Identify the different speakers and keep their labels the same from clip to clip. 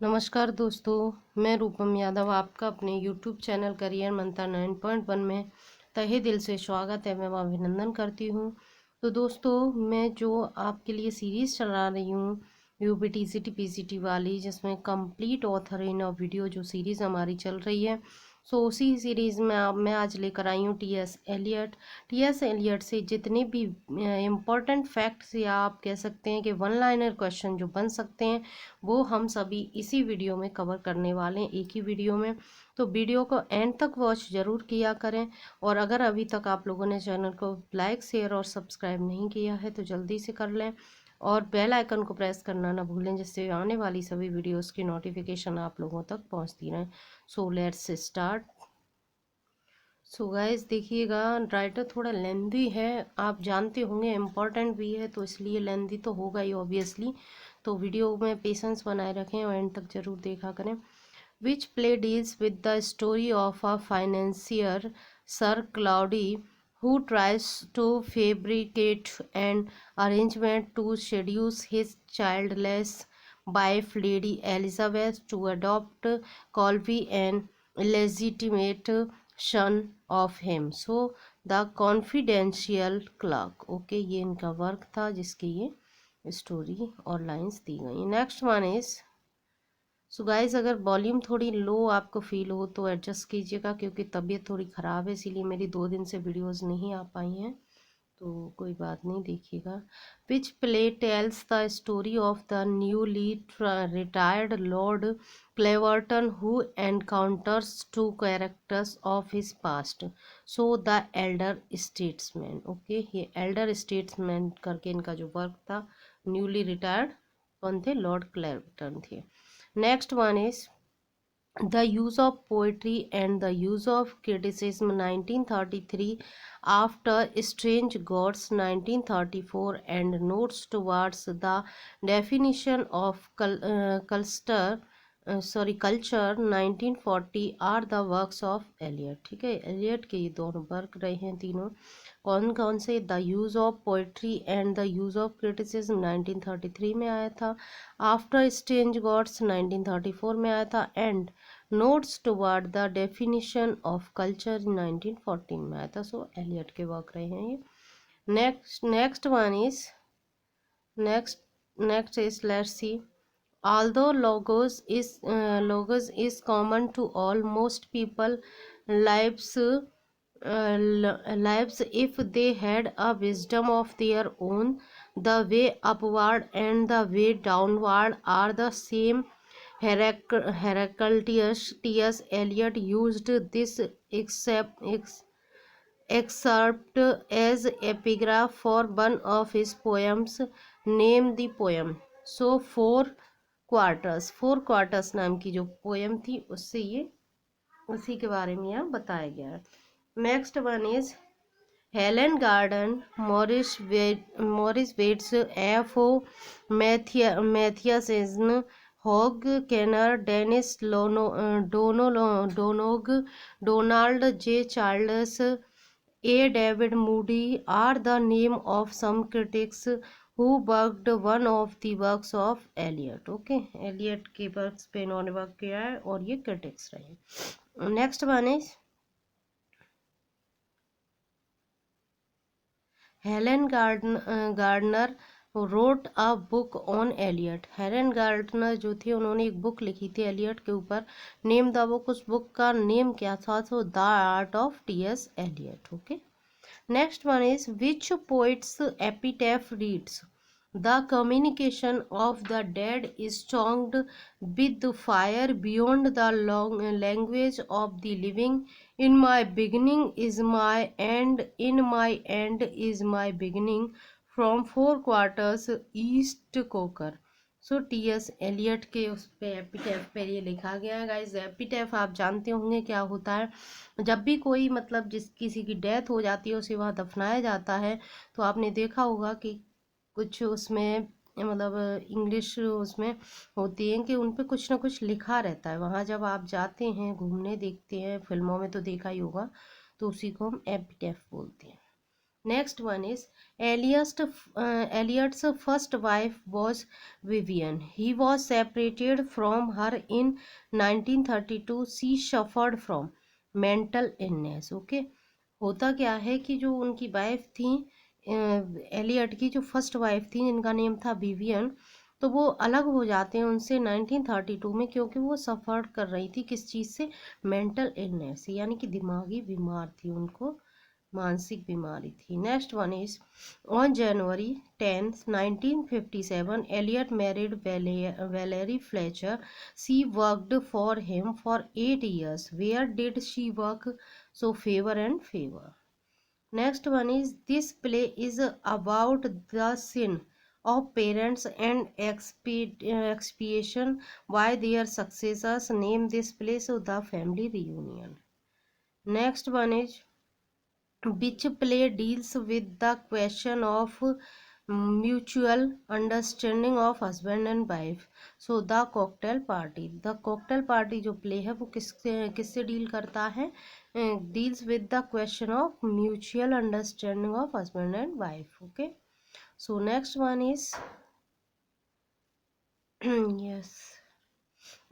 Speaker 1: नमस्कार दोस्तों, मैं रूपम यादव आपका अपने YouTube चैनल करियर मंत्र 9.1 में तहे दिल से स्वागत एवं अभिनंदन करती हूँ। तो दोस्तों, मैं जो आपके लिए सीरीज़ चला रही हूँ यूपीटीसीटी पीसीटी वाली, जिसमें complete author in a video जो सीरीज़ हमारी चल रही है, सो उसी सीरीज़ में मैं आज लेकर आई हूँ टीएस एलियट से जितने भी इम्पोर्टेंट फैक्ट्स या आप कह सकते हैं कि वन लाइनर क्वेश्चन जो बन सकते हैं, वो हम सभी इसी वीडियो में कवर करने वाले हैं, एक ही वीडियो में। तो वीडियो को एंड तक वॉच ज़रूर किया करें, और अगर अभी तक आप लोगों ने चैनल को लाइक शेयर और सब्सक्राइब नहीं किया है तो जल्दी से कर लें, और बेल आइकन को प्रेस करना ना भूलें, जिससे आने वाली सभी वीडियोस की नोटिफिकेशन आप लोगों तक पहुंचती रहे। So let's start. So guys, देखिएगा, राइटर थोड़ा लेंदी है, आप जानते होंगे, इम्पॉर्टेंट भी है, तो इसलिए लेंदी तो होगा ही ऑब्वियसली। तो वीडियो में पेशेंस बनाए रखें और एंड तक जरूर देखा करें। Which play deals with the story of a financier sir cloudy who tries to fabricate an arrangement to seduce his childless wife Lady Elizabeth to adopt Colby, an illegitimate son of him. So the confidential clerk. Okay, ये इनका work था जिसकी ये story और lines दी गई। Next one is, so guys, अगर volume थोड़ी लो आपको फील हो तो एडजस्ट कीजिएगा, क्योंकि तबीयत थोड़ी ख़राब है, इसीलिए मेरी 2 दिन से वीडियोस नहीं आ पाई हैं, तो कोई बात नहीं, देखिएगा। Which play tells the story of the newly retired lord Claverton who encounters two characters of his past. So the elder statesman. Okay, ये एल्डर स्टेट्समैन करके इनका जो वर्क था, न्यूली रिटायर्ड कौन थे? लॉर्ड क्लेवर्टन थे। Next one is The Use of Poetry and the Use of Criticism 1933, After Strange Gods 1934, and Notes Towards the Definition of Culture 1940 are the works of Eliot। ठीक है, Elliott के ये दोनों work रहे हैं तीनों। कौन कौन से? The use of poetry and the use of criticism 1933 में आया था, आफ्टर स्ट्रेंज गॉड्स 1934 में आया था, and notes toward the definition of culture 1914 में आया था। सो एलियट के वर्क रहे हैं ये। Next one is, next is, let's see. Although logos is common to all, most people lives lives if they had a wisdom of their own. The way upward and the way downward are the same. Heraclitus T.S. Eliot used this excerpt as epigraph for one of his poems. Name the poem. So four quarters नाम की जो poem थी, उससे ये उसी के बारे में यहाँ बताया गया है। Next one is Helen Gardner, Maurice Weitz, F O Matthiessen, Hugh Kenner, Denis Donoghue, Donald J Charles, A. David Moody are the name of some critics who worked one of the works of Eliot। Okay, Eliot के works पे इन्होंने work किया है और ये critics रहे। Next one is Helen Gardner wrote a book on Eliot. Helen Gardner जो थी, उन्होंने एक बुक लिखी थी एलियट के ऊपर। नेम द बुक, उस बुक का नेम क्या था? तो the art of TS Eliot. Okay, next one is, which poet's epitaph reads, the communication of the dead is tongued with fire beyond the language of the living. In my beginning is my end, in my end is my beginning, from four quarters east coker। So T S Eliot के उस पे एपिटैफ पे ये लिखा गया है। Guys, एपिटैफ आप जानते होंगे क्या होता है। जब भी कोई मतलब जिस किसी की डेथ हो जाती है, उसे वहाँ दफनाया जाता है, तो आपने देखा होगा कि कुछ उसमें मतलब इंग्लिश उसमें होती है कि उन पे कुछ ना कुछ लिखा रहता है। वहाँ जब आप जाते हैं घूमने, देखते हैं, फिल्मों में तो देखा ही होगा, तो उसी को हम एपिटैफ बोलते हैं। Next one is Eliot's first wife was Vivian. He was separated from her in 1932. She suffered from mental illness. Okay, होता क्या है कि जो उनकी वाइफ थी, एलियट की जो फर्स्ट वाइफ थी जिनका नेम था विवियन, तो वो अलग हो जाते हैं उनसे 1932 में, क्योंकि वो सफ़र कर रही थी किस चीज़ से, मेंटल इलनेस, यानी कि दिमागी बीमार थी, उनको मानसिक बीमारी थी। Next one is on January 10, 1957 Eliot married Valerie Fletcher. She worked for him for 8 years। Where did she work? So Faber and Faber. Next one is this play is about the sin of parents and expiation why their successors name this place the family reunion. Next one is which play deals with the question of mutual understanding of husband and wife? So the cocktail party. The cocktail party जो play है वो किससे deal करता है? Deals with the question of mutual understanding of husband and wife. Okay, so next one is yes,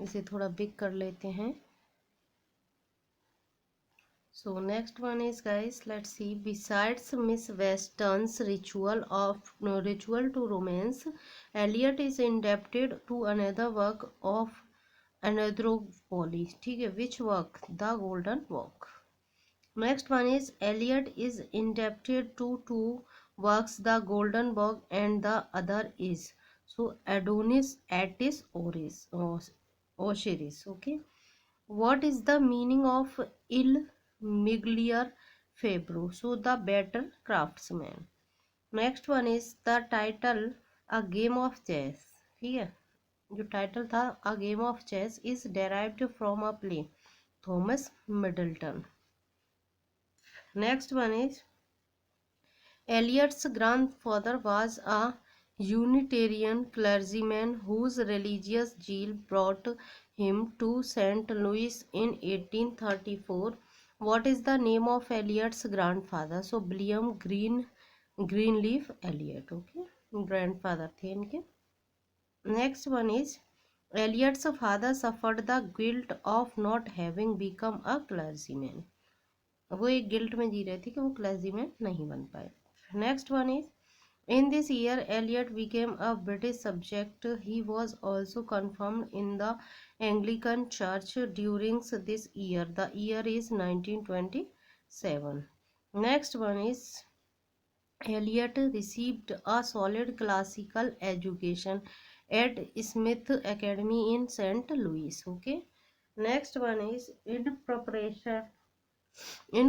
Speaker 1: इसे थोड़ा big कर लेते हैं। So next one is, guys, let's see, besides Miss Weston's ritual to romance, Eliot is indebted to another work of Anthropology. ठीक है, which work? The Golden Walk. Next one is Eliot is indebted to two works, The Golden Walk and the other is so Adonis Attis Osiris. Okay, what is the meaning of Il Miglior Fabro? So the better craftsman. Next one is the title A Game of Chess. ठीक है, जो title था A Game of Chess is derived from a play Thomas Middleton. Next one is Eliot's grandfather was a Unitarian clergyman whose religious zeal brought him to St. Louis in 1834. What is the name of Eliot's grandfather? So William Greenleaf Eliot. Okay, grandfather थे इनके. Next one is Eliot's father suffered the guilt of not having become a clergyman. वो एक guilt में जी रहे थे कि वो clergyman नहीं बन पाए. Next one is in this year Eliot became a British subject. He was also confirmed in the Anglican Church during this year. The year is 1927. Next one is Eliot received a solid classical education at Smith Academy in St. Louis. Okay, next one is in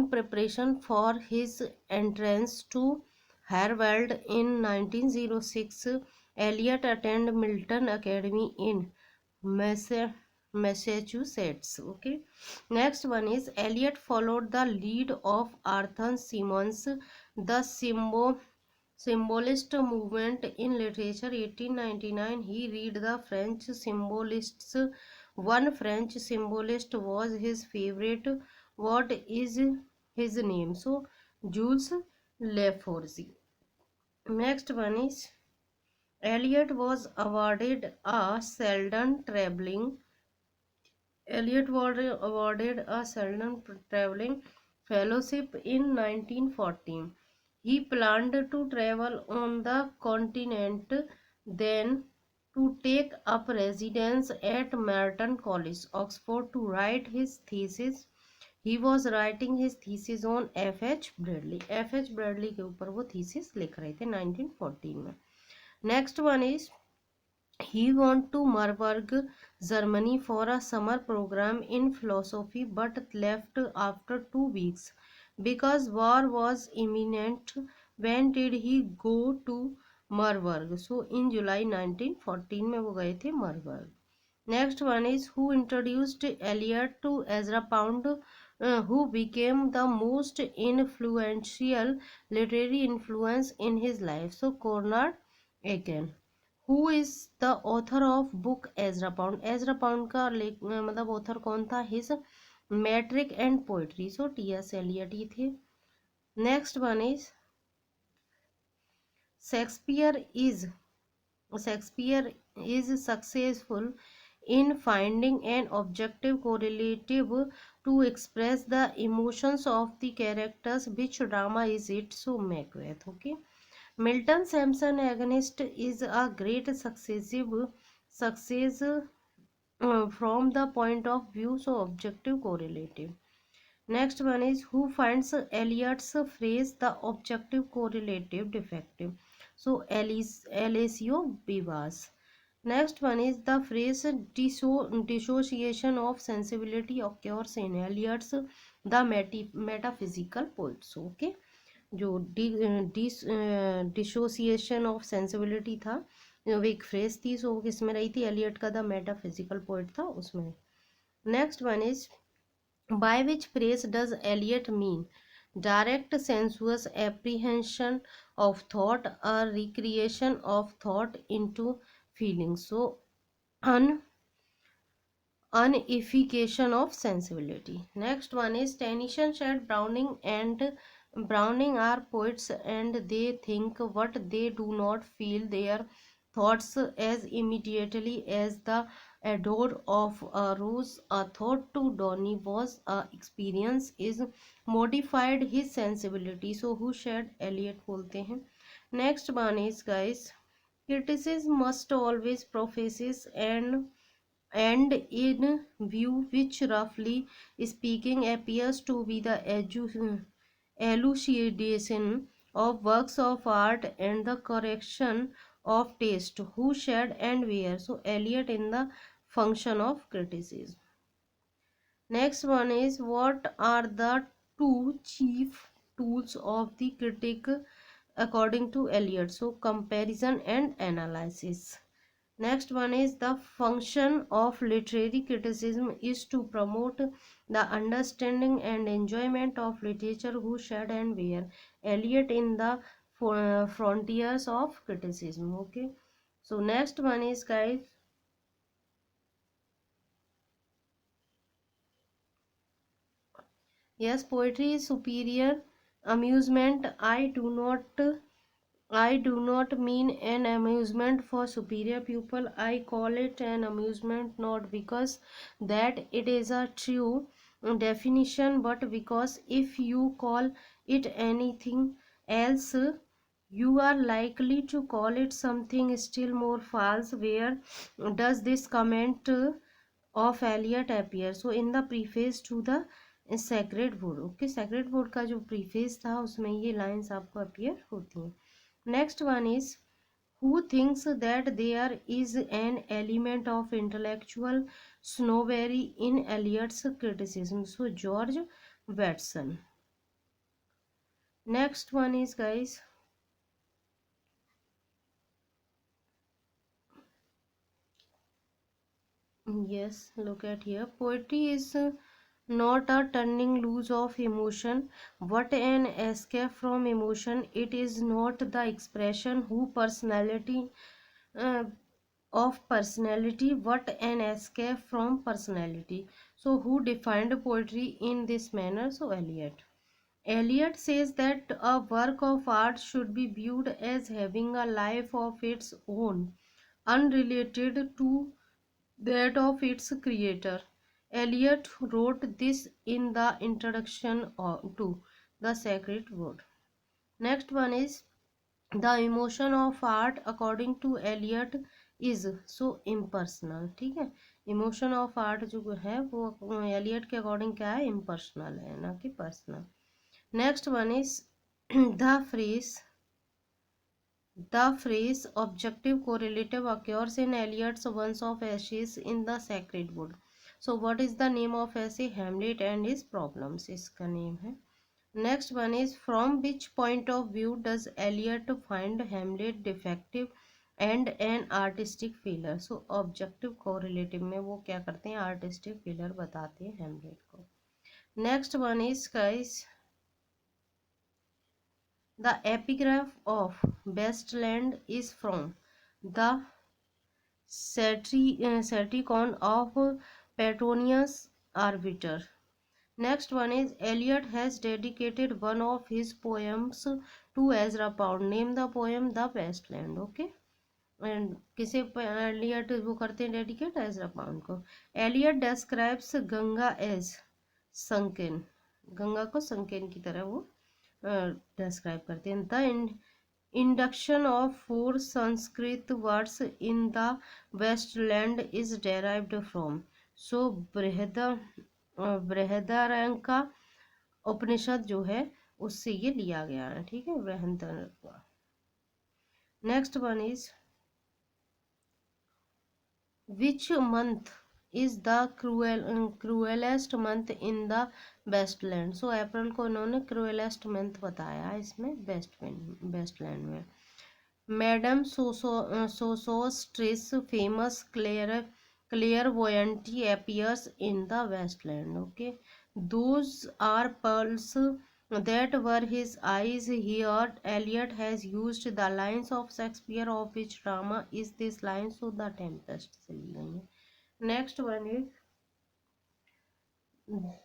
Speaker 1: preparation for his entrance to Harvard in 1906, Eliot attended Milton Academy in Massachusetts. Okay. Next one is Eliot followed the lead of Arthur Symons, the symbolist movement in literature. 1899, he read the French symbolists. One French symbolist was his favorite. What is his name? So Jules Lefort. Next one is Eliot was awarded a Sheldon traveling fellowship in 1914. He planned to travel on the continent, then to take up residence at Merton College, Oxford, to write his thesis. He was writing his thesis on F.H. Bradley. F.H. Bradley के ऊपर वो thesis लिख रहे थे 1914 में. Next one is he went to Marburg, Germany for a summer program in philosophy but left after 2 weeks because war was imminent. When did he go to Marburg? So in July 1914 में वो गए थे Marburg. Next one is who introduced Eliot to Ezra Pound, who became the most influential literary influence in his life. So Conrad Aiken. Who is the author of book Ezra Pound? Ezra Pound का मतलब author कौन था? His metric and poetry. So T.S. Eliot ही थे. Next one is Shakespeare is successful in finding an objective correlative to express the emotions of the characters. Which drama is it? So Macbeth. Okay. Milton Sampson Agonist is a great success from the point of view so objective correlative. Next one is who finds Eliot's phrase the objective correlative defective. So Alessio Vivas. Next one is the phrase dissociation of sensibility occurs in Eliot's the metaphysical poets. Okay. जो dissociation of sensibility था वो एक phrase थी सो किसमें रही थी Elliott का the metaphysical poet था उसमें. Next one is by which phrase does Eliot mean direct sensuous apprehension of thought a recreation of thought into feeling so un unification of sensibility. Next one is Tennyson said Browning are poets and they think what they do not feel their thoughts as immediately as the adore of a rose. A thought to Donny was a experience is modified his sensibility. So who said Eliot बोलते हैं. Next one is guys criticism must always professes and in view which roughly speaking appears to be the elucidation of works of art and the correction of taste who shed and where so Eliot in the function of criticism. Next one is what are the two chief tools of the critic according to Eliot so comparison and analysis. Next one is the function of literary criticism is to promote the understanding and enjoyment of literature who shed and where Eliot in the frontiers of criticism. Okay, so next one is guys yes poetry is superior amusement. I do not mean an amusement for superior people. I call it an amusement not because that it is a true definition, but because if you call it anything else, you are likely to call it something still more false. Where does this comment of Eliot appear? So in the preface to the Sacred Wood. Okay, Sacred Wood का जो preface था उसमें ये lines आपको appear होती हैं. Next one is who thinks that there is an element of intellectual snobbery in Eliot's criticism. So George Watson. Next one is guys yes look at here poetry is not a turning loose of emotion what an escape from emotion. It is not the expression who personality uh, of personality what an escape from personality. So who defined poetry in this manner? So Eliot says that a work of art should be viewed as having a life of its own unrelated to that of its creator. Eliot wrote this in the introduction to The Sacred Wood. Next one is the emotion of art according to Eliot is so impersonal. ठीक है emotion of art जो है वो Elliott के according क्या है impersonal है ना कि personal. Next one is the phrase The phrase objective correlative occurs in Eliot's Once of Ashes in the Sacred Wood. So what is the name of essay? Hamlet and his problems इसका name है. Next one is from which point of view does Eliot find Hamlet defective and an artistic failure? So objective correlative में वो क्या करते हैं artistic failure बताते हैं Hamlet को. Next one is guys the epigraph of Bestland is from the Satiricon of Petronius Arbiter. Next one is Eliot has dedicated one of his poems to Ezra Pound. Name the poem The Wasteland. Okay. And किसे Eliot वो करते हैं dedicate? Ezra Pound को. Eliot describes Ganga as sunken. Ganga को sunken की तरह वो describe करते हैं. The induction of four Sanskrit words in the Westland is derived from. So Brihadaranyaka Upanishad जो है उससे ये लिया गया है. ठीक है, Brihadaranyaka. Next one is which month is the cruelest month in the Waste Land. So April को उन्होंने क्रूएलेस्ट मंथ बताया है इसमें वेस्टलैंड में. Madam Sosostris famous clairvoyant appears in the Westland. Okay, those are pearls that were his eyes. Here Eliot has used the lines of Shakespeare, of which drama is this line. So the Tempest से ली गई है. Next one is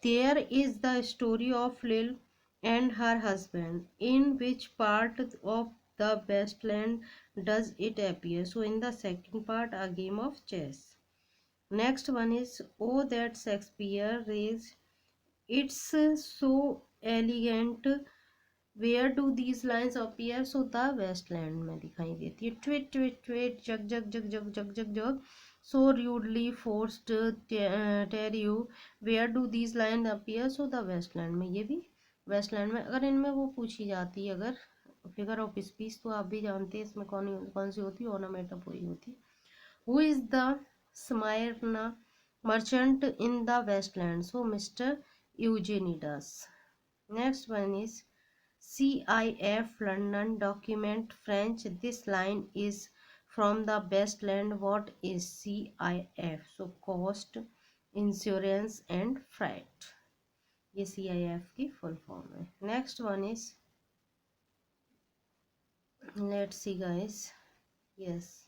Speaker 1: there is the story of Lil and her husband. In which part of the Westland does it appear? So in the second part, a game of chess. Next one is oh that Shakespeare raised. It's so elegant. Where do these lines appear? So the Westland में दिखाई देती है. Tweet tweet tweet jug jug jug jug jug jug jug. So rudely forced tear you. Where do these lines appear? So the Westland में. ये भी Westland में. अगर इनमें वो पूछी जाती है अगर फिगर ऑफ स्पीच तो आप भी जानते हैं इसमें कौन कौन सी होती है? ओनोमेटोपोई होती है. Who is the Smyrna merchant in the Westland? So Mr. Eugenides. Next one is CIF London document French. This line is from the Westland. What is CIF? So cost, insurance and freight. ये CIF की full form है. Next one is let's see guys. Yes.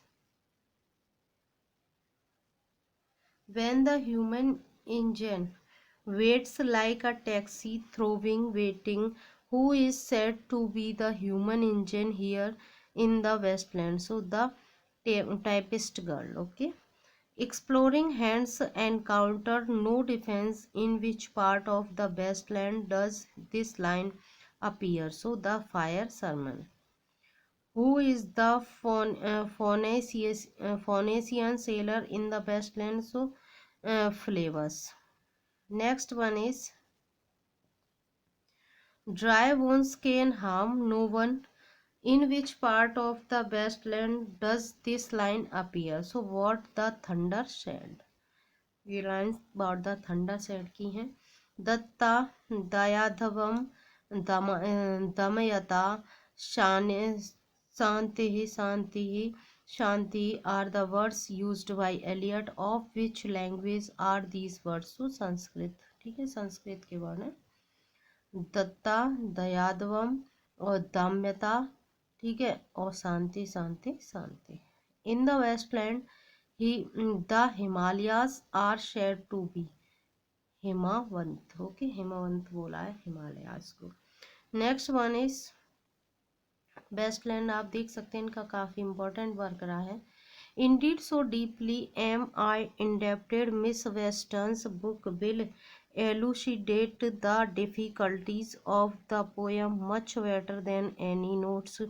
Speaker 1: When the human engine waits like a taxi throwing waiting, who is said to be the human engine here in the Westland? So the typist girl. Okay. Exploring hands encounter no defense. In which part of the Westland does this line appear? So the fire sermon. Who is the Phoenician sailor in the Westland? So Flavors. Next one is dry bones can harm no one. In which part of the Westland does this line appear? So what the thunder said. ये line about the thunder said की हैं. दत्ता दयाधवम दमयता शांति शांति शांति are the words used by Eliot. Of which language are these words? So Sanskrit. ठीक है, संस्कृत के वर्ण है. दत्ता दयाधवम और दम्यता. ठीक है, और Shantih Shantih Shantih. In the Westland the Himalayas are said to be Himavant. Okay, Himavant बोला है हिमालयास को. Next one is Waste Land. आप देख सकते हैं इनका काफ़ी इंपॉर्टेंट वर्क रहा है. Indeed, so deeply am I indebted. Miss Weston's book will elucidate the difficulties of the poem much better than any notes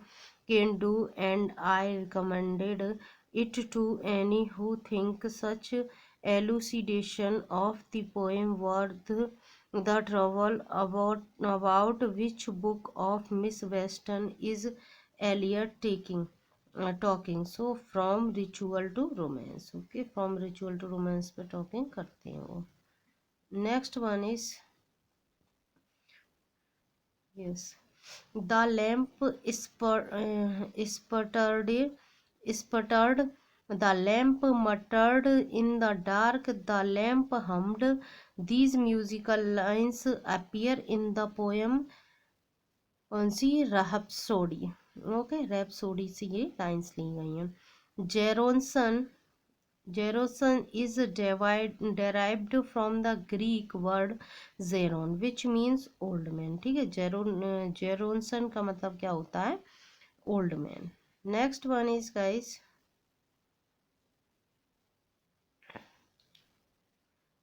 Speaker 1: can do, and I recommended it to any who think such elucidation of the poem worth the trouble. About which book of Miss Weston is Eliot talking? So from ritual to romance. Okay, from ritual to romance पे talking करते हैं वो. Next one is yes, the lamp sputtered, the lamp muttered in the dark, the lamp hummed. These musical lines appear in the poem कौन सी? Rhapsody. Okay, rhapsody से ये lines ली गई हैं. जेरोनसन Geroson is derived from the Greek word zeron which means old man. ठीक है, जेरोनसन का मतलब क्या होता है? Old man. Next one is guys,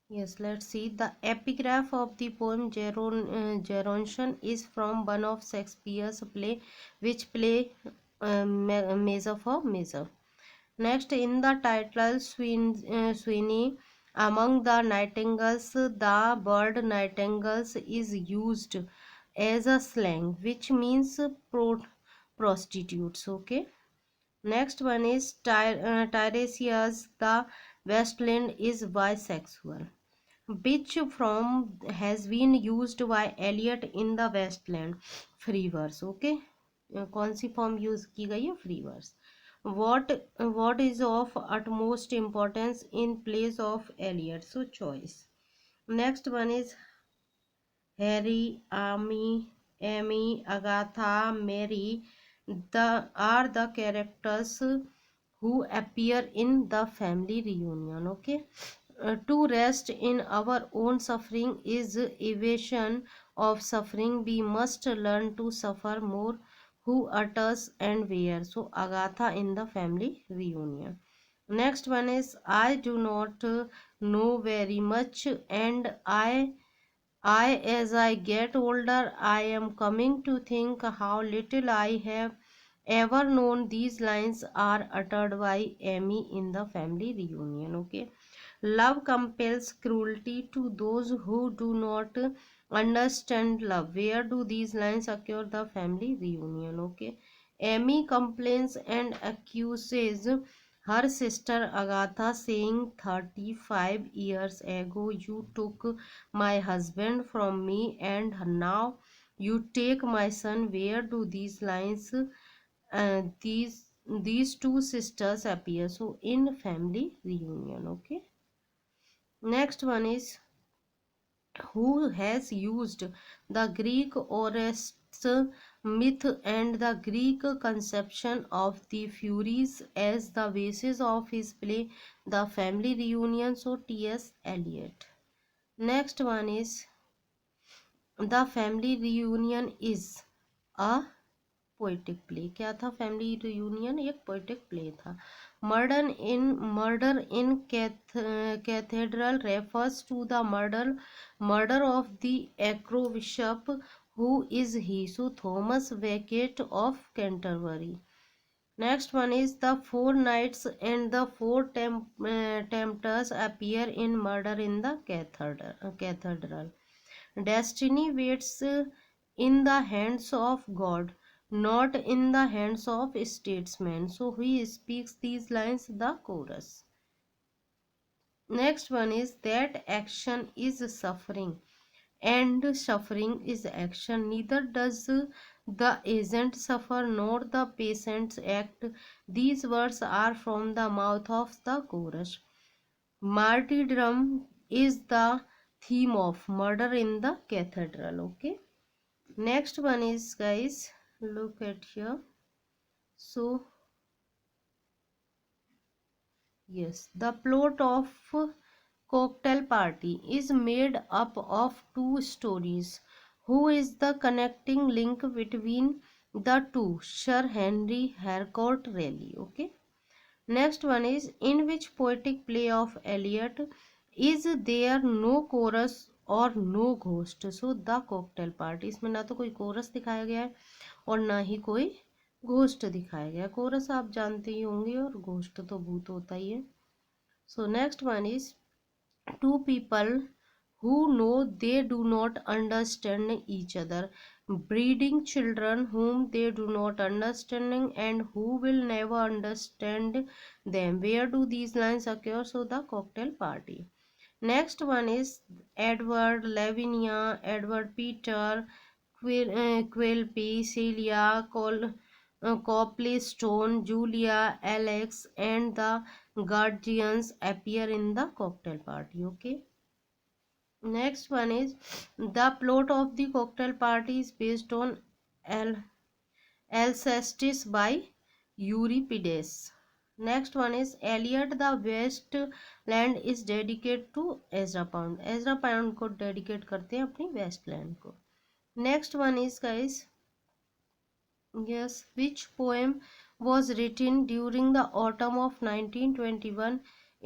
Speaker 1: yes, let's see. The epigraph of the poem Gerontion is from one of Shakespeare's play, which play measure for measure. Next, in the title Sweeney, among the nightingales, the word nightingales is used as a slang, which means prostitutes. Okay. Next one is Tiresias, the Westland is bisexual, which from has been used by Eliot in the Westland. Free verse. Okay, कौन सी form use की गई है? Free verse. what is of utmost importance in place of Eliot? So choice. Next one is Harry, Amy, Agatha, Mary, are the characters who appear in the family reunion. Okay. To rest in our own suffering is evasion of suffering. We must learn to suffer more. Who utters and where? So Agatha in the family reunion. Next one is I do not know very much, and as I get older, I am coming to think how little I have ever known. These lines are uttered by Amy in the family reunion. Okay. Love compels cruelty to those who do not understand love. Where do these lines occur? The family reunion. Okay. Amy complains and accuses her sister Agatha, saying, 35 years ago you took my husband from me, and now you take my son. Where do these lines, these two sisters appear? So in family reunion. Okay. Next one is who has used the Greek Orestes myth and the Greek conception of the Furies as the basis of his play The Family Reunion. So T.S. Eliot. Next one is The Family Reunion is a poetic play. क्या था? Family Reunion एक poetic play था. Murder in Cathedral refers to the murder of the archbishop. Who is he? So Thomas Becket of Canterbury. Next one is the four knights and the four tempters appear in Murder in the Cathedral. Destiny waits in the hands of God, not in the hands of statesmen. So he speaks these lines, the chorus. Next one is that action is suffering and suffering is action. Neither does the agent suffer nor the patient act. These words are from the mouth of the chorus. Martyrdom is the theme of Murder in the Cathedral. Okay. Next one is, guys, look at here. So yes, the plot of Cocktail Party is made up of two stories. Who is the connecting link between the two? Sir Henry Harcourt Raleigh. Okay. Next one is in which poetic play of Eliot is there no chorus और no ghost? So the Cocktail Party. इसमें ना तो कोई coarse दिखाया गया है और ना ही कोई घोस्ट दिखाया गया. कोरस आप जानते ही होंगे और घोस्ट तो भूत होता ही है. So next one is two people who know they do not understand each other, breeding children whom they do not understand and who will never understand them. Where do these lines occur? So the cocktail party. Next one is Edward, Lavinia, Edward Peter, Quilpie, Celia, Copley Stone, Julia, Alex, and the guardians appear in the cocktail party. Okay. Next one is the plot of the cocktail party is based on Alcestis by Euripides. Next one is Eliot the Waste Land is dedicate to Ezra Pound, Ezra Pound को डेडिकेट करते हैं अपनी Waste Land को। Next one is guys, yes, which poem was written during the autumn of 1921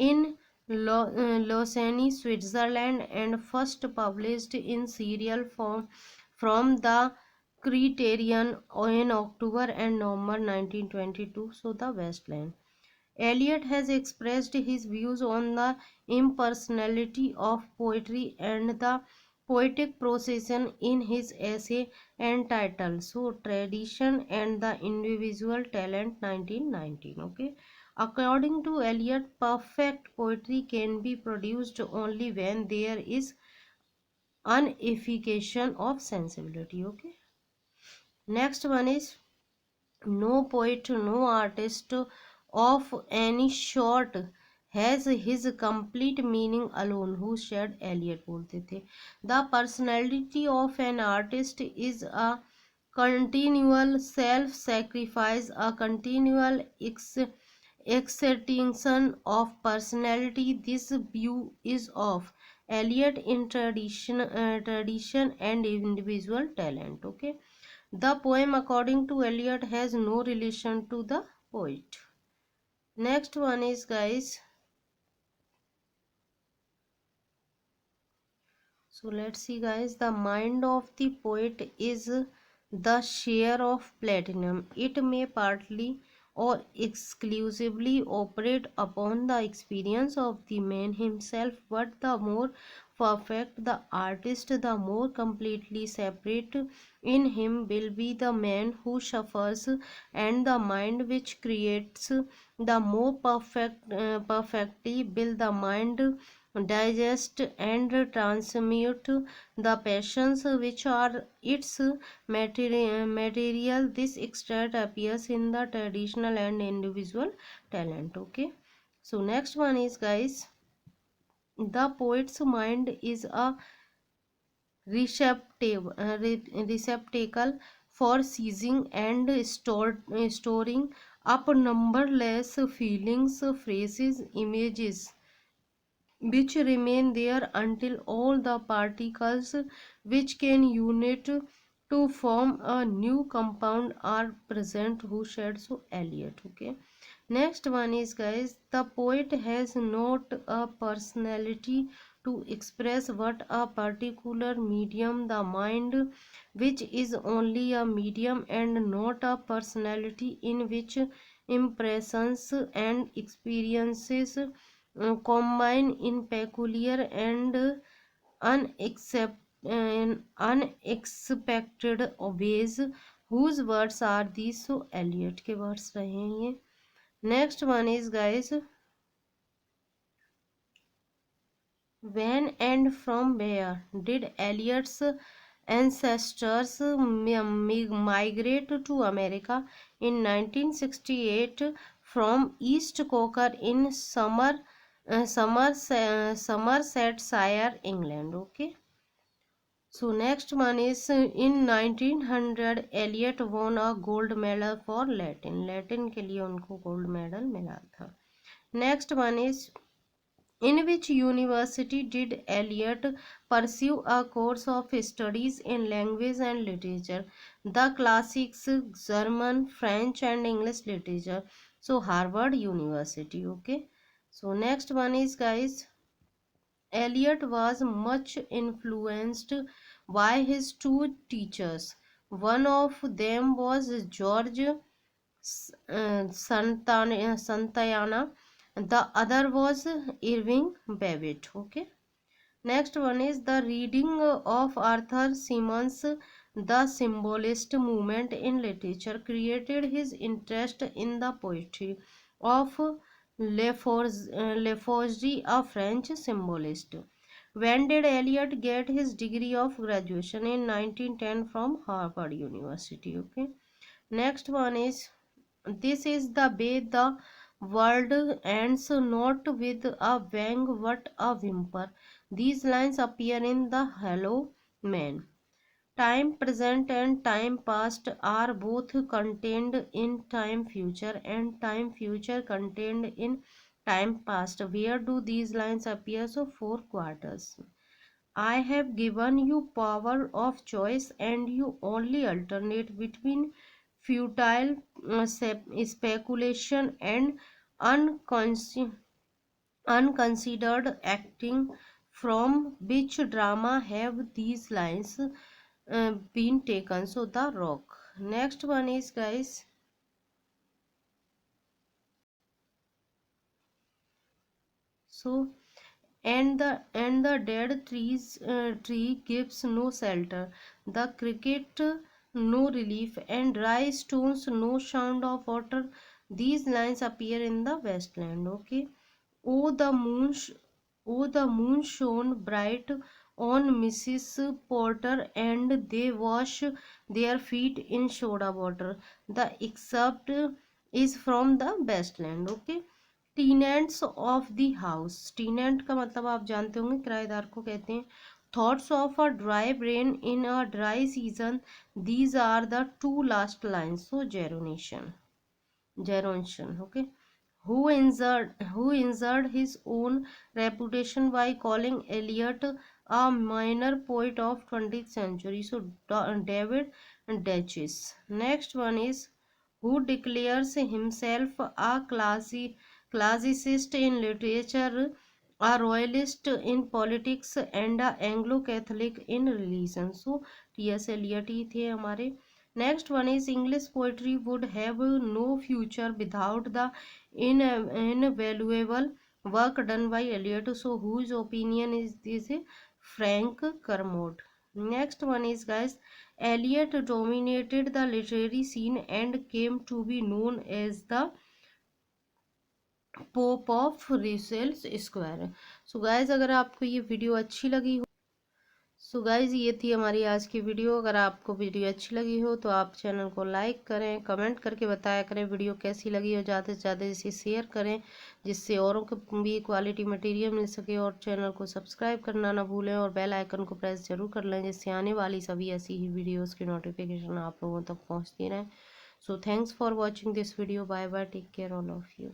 Speaker 1: in Lausanne, Switzerland, and first published in serial form from the Criterion in October and November 1922? So, the Westland. Eliot has expressed his views on the impersonality of poetry and the poetic procession in his essay entitled So Tradition and the Individual Talent 1919. Okay. According to Eliot, perfect poetry can be produced only when there is unification of sensibility. Okay. Next one is no poet, no artist of any sort has his complete meaning alone. Who said? Eliot बोलते थे. The personality of an artist is a continual self-sacrifice, a continual exertion of personality. This view is of Eliot in tradition and individual talent. Okay. The poem, according to Eliot, has no relation to the poet. Next one is, guys, so let's see, guys, the mind of the poet is the share of platinum. It may partly or exclusively operate upon the experience of the man himself, but the more perfect the artist, the more completely separate in him will be the man who suffers, and the mind which creates, the more perfectly will the mind digest and transmute the passions which are its material. This extract appears in the traditional and individual talent. Okay, so next one is, guys, the poet's mind is a receptacle for seizing and storing up numberless feelings, phrases, images, which remain there until all the particles which can unite to form a new compound are present. Who said so? Eliot. Okay. Next one is, guys, the poet has not a personality to express but a particular medium, the mind, which is only a medium and not a personality, in which impressions and experiences combine in peculiar and unexpected ways. Whose words are these? So Eliot के words रहे हैं ये. Next one is, guys, when and from where did Eliot's ancestors migrate to America? In 1968 from East Coker in Somersetshire, England. Okay. So next one is, in 1900 Eliot won a gold medal for Latin. Latin के लिए उनको gold medal मिला था. Next one is, in which university did Eliot pursue a course of studies in language and literature? The classics, German, French, and English literature. So Harvard University. Okay. So next one is, guys, Eliot was much influenced by his two teachers. One of them was George Santayana. The other was Irving Babbitt. Okay. Next one is the reading of Arthur Symons' The Symbolist movement in literature created his interest in the poetry of Leforge, a French symbolist. When did Eliot get his degree of graduation? In 1910 from Harvard University. Okay. Next one is, this is the way the world ends, not with a bang but a whimper. These lines appear in The Hollow Man. Time present and time past are both contained in time future, and time future contained in time past. Where do these lines appear? So four quarters. I have given you power of choice, and you only alternate between futile speculation and unconsidered acting. From which drama have these lines been taken? So The Rock. Next one is, guys, so and the dead tree gives no shelter, the cricket no relief, and dry stones no sound of water. These lines appear in the Westland. Okay. Oh, the moon, oh, the moon shone bright on Mrs. Porter, and they wash their feet in soda water. The excerpt is from the Westland. Okay. Tenants of the house, tenant का मतलब आप जानते होंगे, किराएदार को कहते हैं. Thoughts of a dry brain in a dry season, these are the two last lines. So Gerontion. Okay. Who injured his own reputation by calling Eliot a minor poet of 20th century? So David Duchess. Next one is, who declares himself a classicist in literature, a royalist in politics, and a Anglo-Catholic in religion? So T.S. Eliot ही थे हमारे. Next one is, English poetry would have no future without the invaluable work done by Eliot. So whose opinion is this? Frank Kermode. Next one is, guys, Eliot dominated the literary scene and came to be known as the Pope of Russell Square. So guys, अगर आपको ये video अच्छी लगी, so guys ये थी हमारी आज की वीडियो. अगर आपको वीडियो अच्छी लगी हो तो आप चैनल को लाइक करें, कमेंट करके बताया करें वीडियो कैसी लगी, और ज़्यादा से ज़्यादा इसे शेयर करें जिससे औरों को भी क्वालिटी मटेरियल मिल सके. और चैनल को सब्सक्राइब करना ना भूलें, और बेल आइकन को प्रेस जरूर कर लें जिससे आने वाली सभी ऐसी ही वीडियोज़ की नोटिफिकेशन आप लोगों तक पहुँचती रहें. So thanks for watching this video. Bye bye. Take care all of you.